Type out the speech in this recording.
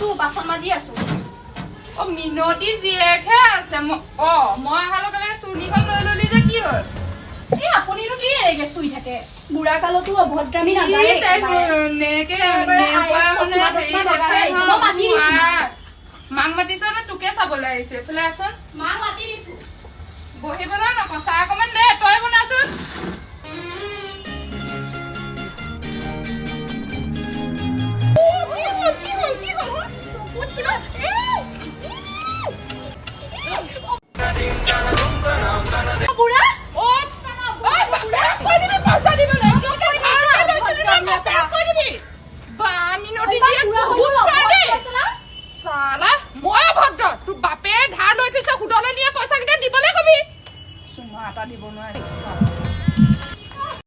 আছো বাচন মাজি আছো ও মিনতি জীয়েকহে আছে মই অহাৰ লগে লগে চুৰ্ণিখন লৈ ললি যে কি হ'ল এই আপুনিনো কি এনেকে চুই থাকে বুঢ়া কালতো অভদ্ৰামি নাযায় মাক মাতিছ নে তোকে চাবলৈ আহিছো এইফালে আছোন মাক মাতি দিছো বহিবলৈ নকওঁ চাহ অকমান দে তই বনাচোন